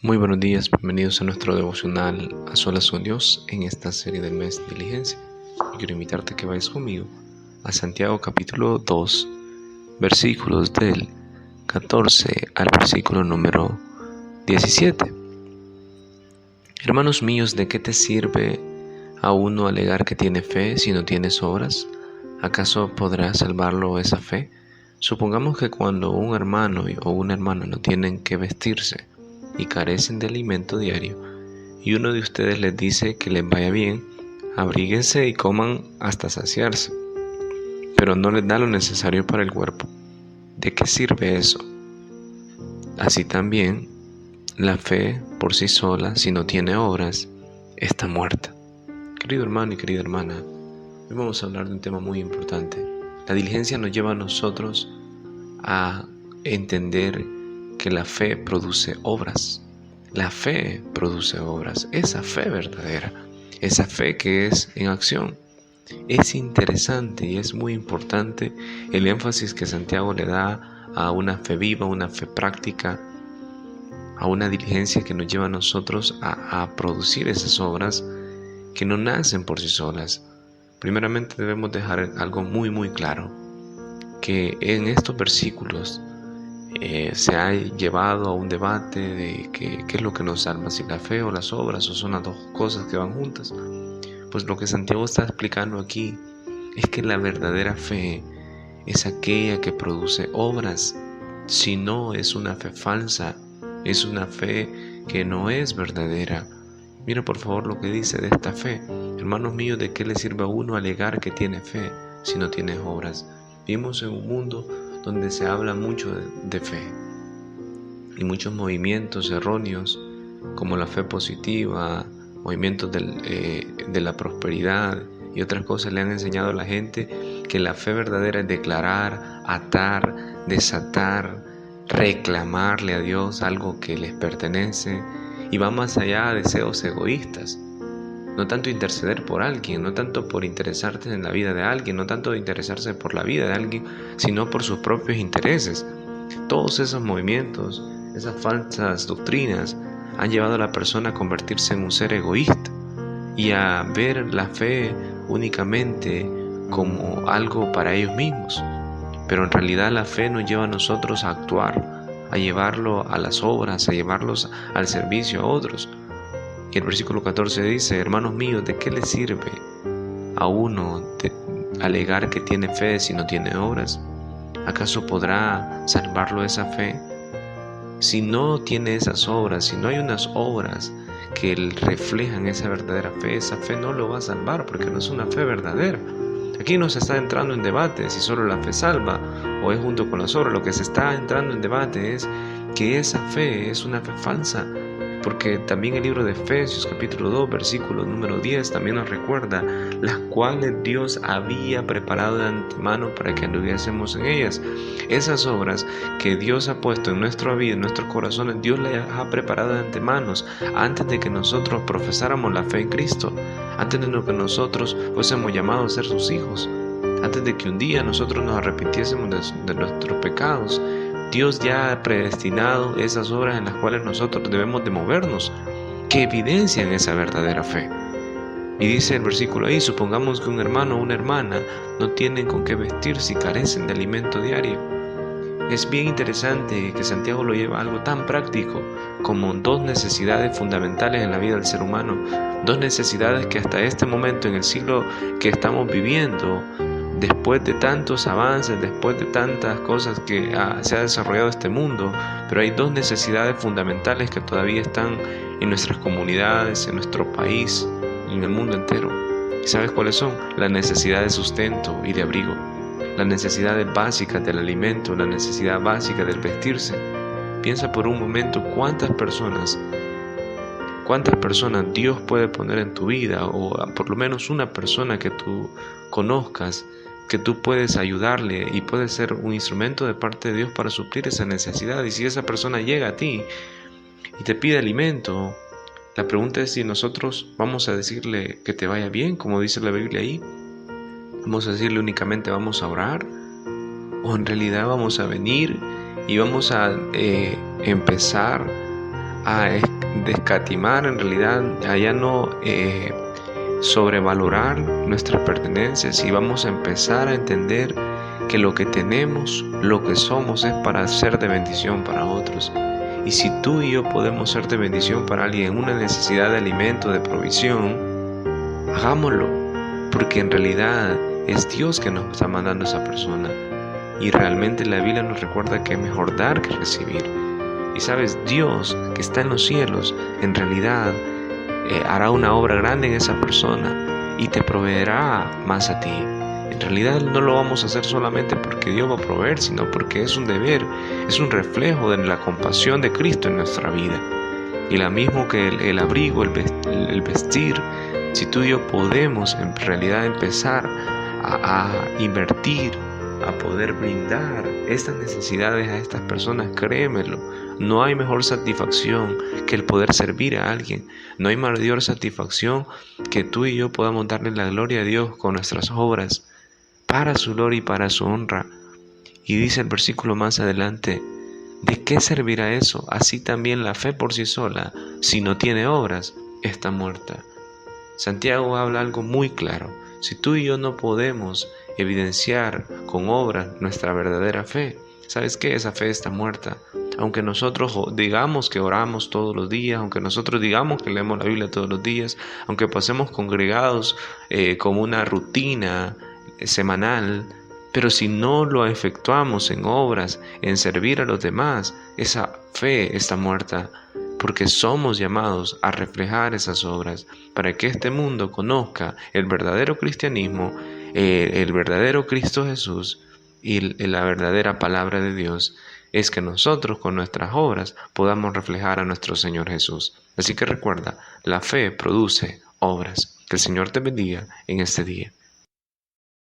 Muy buenos días, bienvenidos a nuestro devocional A Solas con Dios en esta serie del mes de diligencia. Y quiero invitarte a que vayas conmigo a Santiago capítulo 2, versículos del 14 al versículo número 17. Hermanos míos, ¿de qué te sirve a uno alegar que tiene fe si no tienes obras? ¿Acaso podrá salvarlo esa fe? Supongamos que cuando un hermano o una hermana no tienen que vestirse y carecen de alimento diario, y uno de ustedes les dice que les vaya bien, abríguense y coman hasta saciarse, pero no les da lo necesario para el cuerpo. ¿De qué sirve eso? Así también, la fe por sí sola, si no tiene obras, está muerta. Querido hermano y querida hermana, hoy vamos a hablar de un tema muy importante. La diligencia nos lleva a nosotros a entender que la fe produce obras. La fe produce obras, esa fe verdadera, esa fe que es en acción. Es interesante y es muy importante el énfasis que Santiago le da a una fe viva, una fe práctica, a una diligencia que nos lleva a nosotros a producir esas obras que no nacen por sí solas. Primeramente debemos dejar algo muy claro, que en estos versículos se ha llevado a un debate de qué es lo que nos salva, si la fe o las obras, o son las dos cosas que van juntas. Pues lo que Santiago está explicando aquí es que la verdadera fe es aquella que produce obras. Si no, es una fe falsa, es una fe que no es verdadera. Mira por favor lo que dice de esta fe. Hermanos míos, ¿de qué le sirve a uno alegar que tiene fe si no tiene obras? Vivimos en un mundo donde se habla mucho de fe y muchos movimientos erróneos como la fe positiva, movimientos de la prosperidad y otras cosas le han enseñado a la gente que la fe verdadera es declarar, atar, desatar, reclamarle a Dios algo que les pertenece, y va más allá de deseos egoístas. No tanto interceder por alguien, no tanto por interesarte en la vida de alguien, no tanto de interesarse por la vida de alguien, sino por sus propios intereses. Todos esos movimientos, esas falsas doctrinas, han llevado a la persona a convertirse en un ser egoísta y a ver la fe únicamente como algo para ellos mismos. Pero en realidad la fe nos lleva a nosotros a actuar, a llevarlo a las obras, a llevarlos al servicio a otros. Y el versículo 14 dice: hermanos míos, ¿de qué le sirve a uno alegar que tiene fe si no tiene obras? ¿Acaso podrá salvarlo esa fe? Si no tiene esas obras, si no hay unas obras que reflejan esa verdadera fe no lo va a salvar, porque no es una fe verdadera. Aquí no se está entrando en debate si solo la fe salva o es junto con las obras. Lo que se está entrando en debate es que esa fe es una fe falsa, porque también el libro de Efesios capítulo 2 versículo número 10 también nos recuerda las cuales Dios había preparado de antemano para que anduviésemos en ellas. Esas obras que Dios ha puesto en nuestra vida, en nuestros corazones, Dios las ha preparado de antemano antes de que nosotros profesáramos la fe en Cristo, antes de que nosotros fuésemos llamados a ser sus hijos, antes de que un día nosotros nos arrepintiésemos de nuestros pecados. Dios ya ha predestinado esas obras en las cuales nosotros debemos de movernos, que evidencian esa verdadera fe. Y dice el versículo ahí: supongamos que un hermano o una hermana no tienen con qué vestirse y carecen de alimento diario. Es bien interesante que Santiago lo lleva a algo tan práctico como dos necesidades fundamentales en la vida del ser humano, dos necesidades que hasta este momento, en el siglo que estamos viviendo, después de tantos avances, después de tantas cosas que se ha desarrollado este mundo, pero hay dos necesidades fundamentales que todavía están en nuestras comunidades, en nuestro país, en el mundo entero. ¿Y sabes cuáles son? La necesidad de sustento y de abrigo, las necesidades básicas del alimento, la necesidad básica del vestirse. Piensa por un momento cuántas personas Dios puede poner en tu vida, o por lo menos una persona que tú conozcas, que tú puedes ayudarle y puedes ser un instrumento de parte de Dios para suplir esa necesidad. Y si esa persona llega a ti y te pide alimento, la pregunta es si nosotros vamos a decirle que te vaya bien, como dice la Biblia ahí. Vamos a decirle únicamente vamos a orar, o en realidad vamos a venir y vamos a empezar a de escatimar, en realidad, a ya no sobrevalorar nuestras pertenencias, y vamos a empezar a entender que lo que tenemos, lo que somos, es para ser de bendición para otros. Y si tú y yo podemos ser de bendición para alguien en una necesidad de alimento, de provisión, hagámoslo, porque en realidad es Dios que nos está mandando a esa persona. Y realmente la Biblia nos recuerda que es mejor dar que recibir. Y sabes, Dios que está en los cielos, en realidad hará una obra grande en esa persona y te proveerá más a ti. En realidad no lo vamos a hacer solamente porque Dios va a proveer, sino porque es un deber, es un reflejo de la compasión de Cristo en nuestra vida. Y lo mismo que el abrigo, el vestir, si tú y yo podemos en realidad empezar a invertir, a poder brindar estas necesidades a estas personas, créemelo, no hay mejor satisfacción que el poder servir a alguien. No hay mayor satisfacción que tú y yo podamos darle la gloria a Dios con nuestras obras, para su gloria y para su honra. Y dice el versículo más adelante: ¿de qué servirá eso? Así también la fe por sí sola, si no tiene obras, está muerta. Santiago habla algo muy claro. Si tú y yo no podemos evidenciar con obras nuestra verdadera fe, ¿sabes qué? Esa fe está muerta. Aunque nosotros digamos que oramos todos los días, aunque nosotros digamos que leemos la Biblia todos los días, aunque pasemos congregados como una rutina semanal, pero si no lo efectuamos en obras, en servir a los demás, esa fe está muerta, porque somos llamados a reflejar esas obras para que este mundo conozca el verdadero cristianismo, el verdadero Cristo Jesús y la verdadera palabra de Dios. Es que nosotros con nuestras obras podamos reflejar a nuestro Señor Jesús. Así que recuerda, la fe produce obras. Que el Señor te bendiga en este día.